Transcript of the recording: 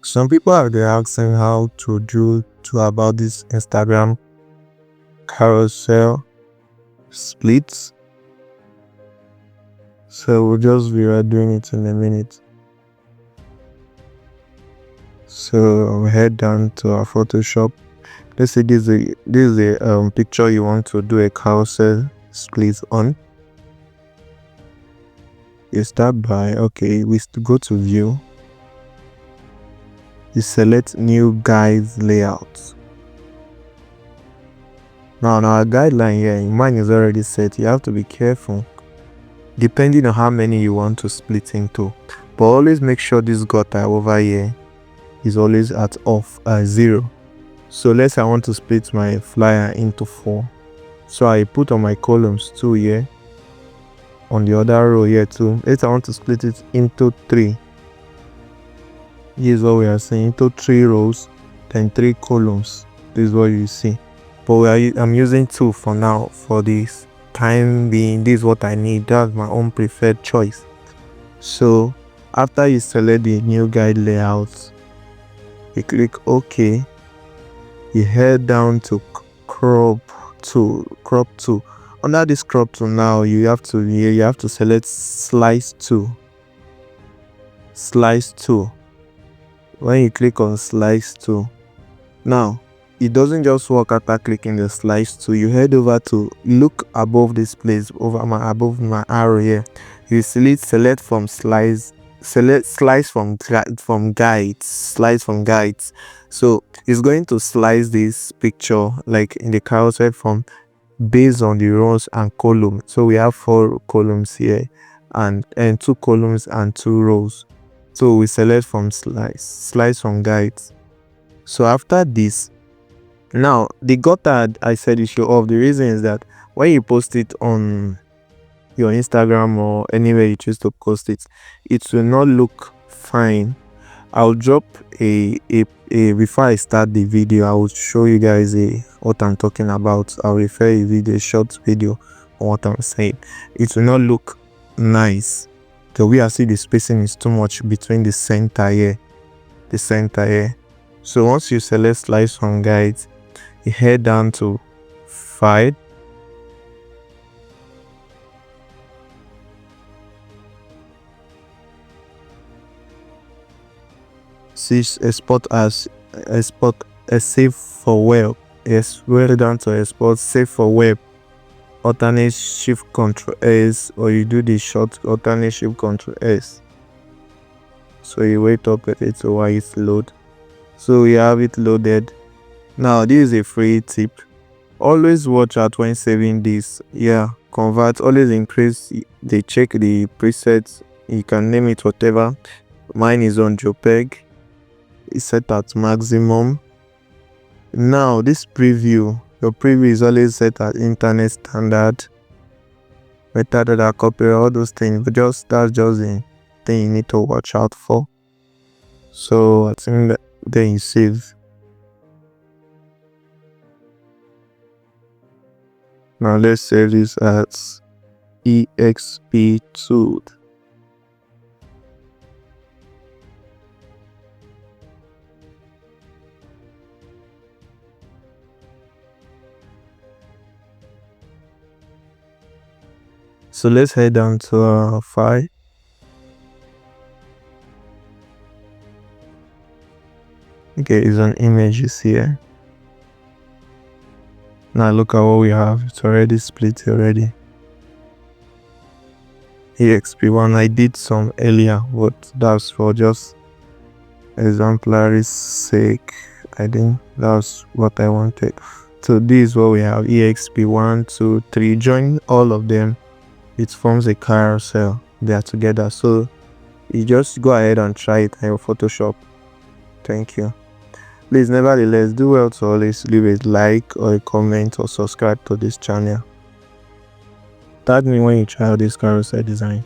Some people are there asking how to about this Instagram carousel splits. So we'll just be doing it in a minute. So I'll head down to our Photoshop. Let's say this is a picture you want to do a carousel split on. You start by we go to view. You select new guides layout. Now our guideline here, mine is already set. You have to be careful depending on how many you want to split into, but always make sure this gutter over here is always at 0. So let's say I want to split my flyer into 4, so I put on my columns 2 here, on the other row here too. Let's say I want to split it into 3. Here's what we are saying, into 3 rows, then 3 columns. This is what you see, but I'm using 2 for now. For this time being, this is what I need. That's my own preferred choice. So after you select the new guide layout, you click OK. You head down to crop tool. Under this crop tool, now you have to select slice tool. When you click on slice tool, now it doesn't just work after clicking the slice tool. You head over to look above this place, above my arrow here. You select from slice, slice from guides. So it's going to slice this picture like in the carousel from based on the rows and columns. So we have 4 columns here and 2 columns and 2 rows. So we select from slice from guides. So after this, now the gutter I said you should off. The reason is that when you post it on your Instagram or anywhere you choose to post it, it will not look fine. I'll drop a before I start the video, I will show you guys what I'm talking about. I'll refer a video, short video on what I'm saying. It will not look nice. The way I see the spacing is too much between the center here. So once you select slice from guides, you head down to file. Export as save for web. Yes, we're down to export save for web. Alternate shift Ctrl S, or you do the short alternate shift Ctrl S. So you wait up at it while it's load. So we have it loaded. Now this is a free tip. Always watch out when saving this. Convert. Always increase. They check the presets. You can name it whatever. Mine is on JPEG. It's set at maximum. Now this preview, your preview is always set at internet standard, metadata copy, all those things, but that's just the thing you need to watch out for. So I think that then you save. Now let's save this as exp2. So let's head down to our file. Okay, it's an images here. Now look at what we have. It's already split already. exp1, I did some earlier, but that's for just exemplary sake. I think that's what I wanted. So this is what we have. exp1, 2, 3. Join all of them, it forms a carousel. They are together. So you just go ahead and try it in your Photoshop. Thank you. Please, nevertheless, do well to always leave a like or a comment or subscribe to this channel. Tag me when you try out this carousel design.